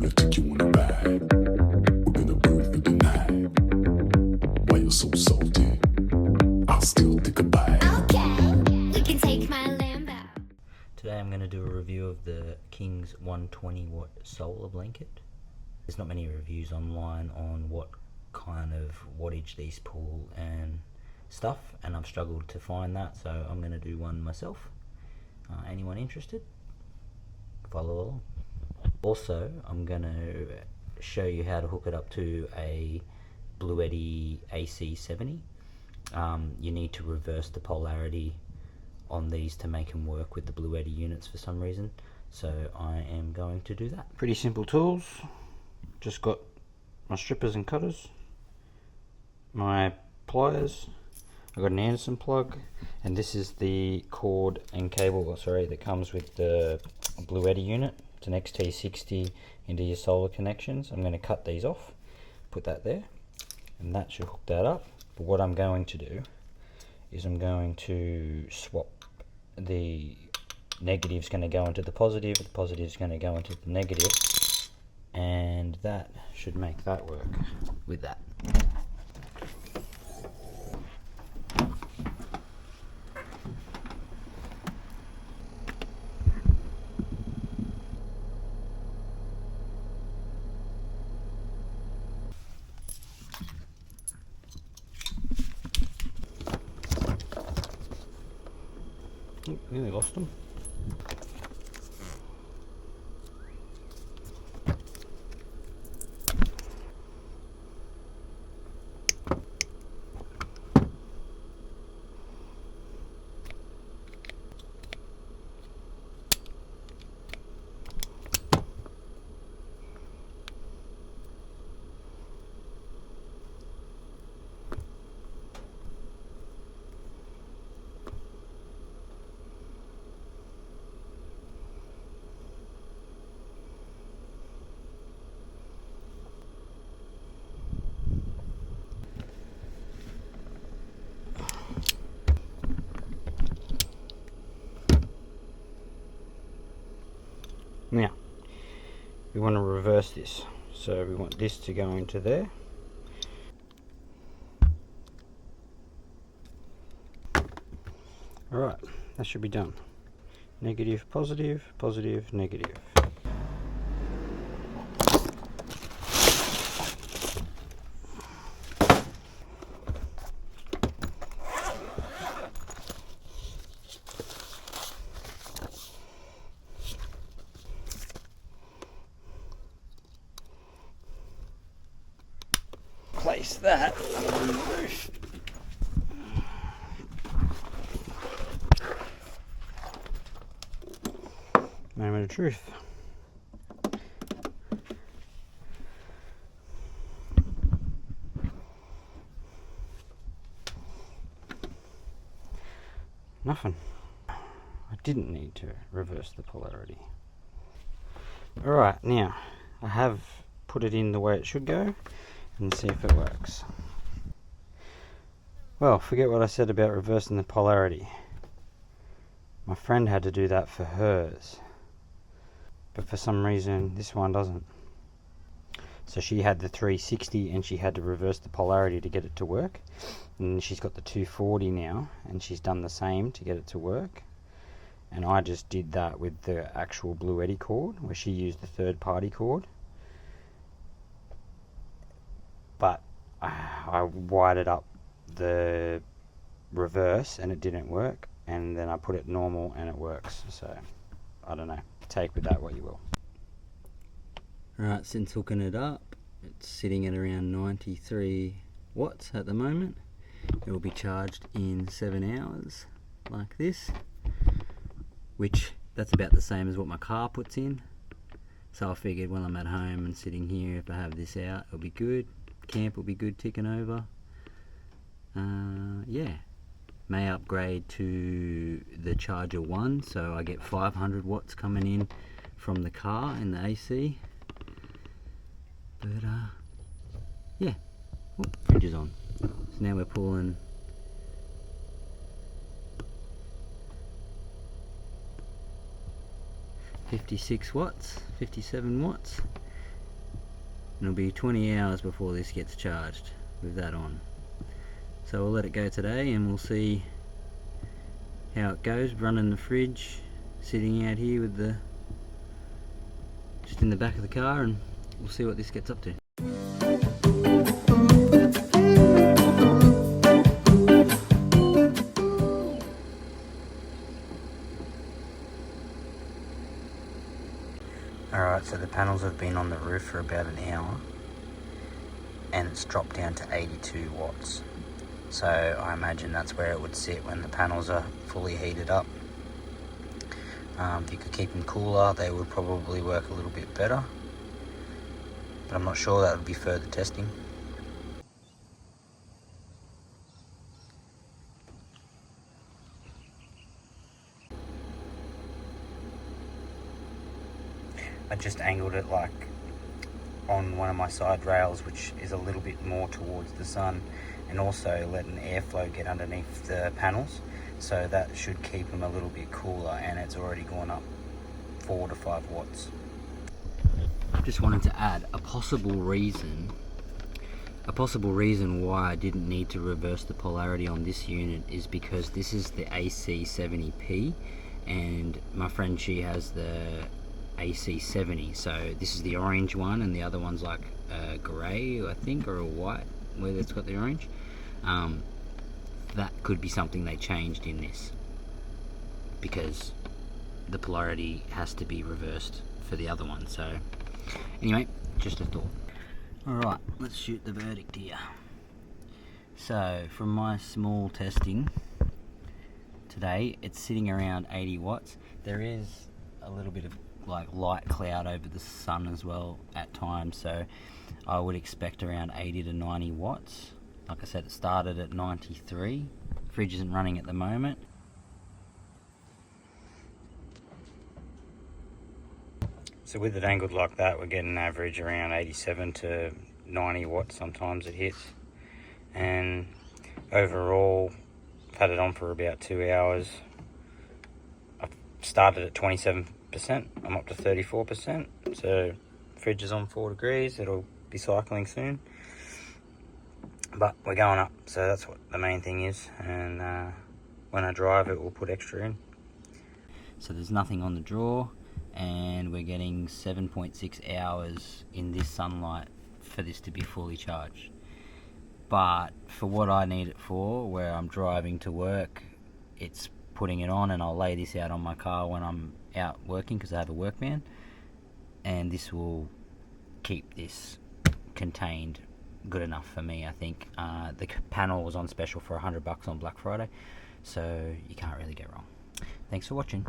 wanna take you on a ride. We're gonna burn through the night. Why you're so salty? I'll still take a bite. Okay, you can take my Lambo. Today I'm going to do a review of the King's 120 watt solar blanket. There's not many reviews online on what kind of wattage these pull and stuff, and I've struggled to find that, so I'm going to do one myself. Anyone interested? Follow along. Also, I'm going to show you how to hook it up to a Bluetti A70. You need to reverse the polarity on these to make them work with the Bluetti units for some reason, so I am going to do that. Pretty simple tools. Just got my strippers and cutters, my pliers, I've got an Anderson plug, and this is the cord and cable that comes with the Bluetti unit. It's an XT60 into your solar connections. I'm going to cut these off, put that there, and that should hook that up. But what I'm going to do is I'm going to swap the negative's going to go into the positive is going to go into the negative, and that should make that work with that. Nearly lost them. Now, we want to reverse this, so we want this to go into there. Alright, that should be done. Negative, positive, positive, negative. Place that on the roof. Moment of truth. Nothing. I didn't need to reverse the polarity. Alright, now I have put it in the way it should go, and see if it works. Well, forget what I said about reversing the polarity. My friend had to do that for hers, but for some reason this one doesn't. So she had the 360 and she had to reverse the polarity to get it to work, and she's got the 240 now and she's done the same to get it to work. And I just did that with the actual Bluetti cord, where she used the third-party cord. But I wired up the reverse and it didn't work, and then I put it normal and it works. So I don't know, take with that what you will. Alright, since hooking it up, it's sitting at around 93 watts at the moment. It will be charged in 7 hours like this, which that's about the same as what my car puts in. So I figured when I'm at home and sitting here, if I have this out, it'll be good. Camp will be good ticking over. Yeah, may upgrade to the charger 1, so I get 500 watts coming in from the car and the AC. But yeah, oh, fridge is on. So now we're pulling 56 watts, 57 watts, it'll be 20 hours before this gets charged with that on. So we'll let it go today and we'll see how it goes running the fridge, sitting out here with the just in the back of the car, and we'll see what this gets up to. Alright, so the panels have been on the roof for about an hour and it's dropped down to 82 watts. So I imagine that's where it would sit when the panels are fully heated up. If you could keep them cooler, they would probably work a little bit better. But I'm not sure, that would be further testing. I just angled it like on one of my side rails, which is a little bit more towards the sun, and also letting airflow get underneath the panels, so that should keep them a little bit cooler, and it's already gone up 4 to 5 watts. Just wanted to add a possible reason why I didn't need to reverse the polarity on this unit is because this is the AC70P and my friend, she has the AC70, so this is the orange one and the other one's like grey, I think, or a white where it's got the orange. That could be something they changed in this, because the polarity has to be reversed for the other one. So anyway, just a thought. Alright, let's shoot the verdict here. So from my small testing today, it's sitting around 80 watts. There is a little bit of like light cloud over the sun as well at times, so I would expect around 80 to 90 watts. Like I said, it started at 93. Fridge isn't running at the moment. So with it angled like that, we're getting an average around 87 to 90 watts sometimes it hits. And overall, I've had it on for about 2 hours. I've started at 27%, I'm up to 34%. So fridge is on 4 degrees, it'll be cycling soon. But we're going up, so that's what the main thing is. And when I drive it, we'll put extra in. So there's nothing on the drawer, and we're getting 7.6 hours in this sunlight for this to be fully charged. But for what I need it for, where I'm driving to work, it's putting it on, and I'll lay this out on my car when I'm out working because I have a work van, and this will keep this contained good enough for me, I think. The panel was on special for $100 on Black Friday, so you can't really get wrong. Thanks for watching.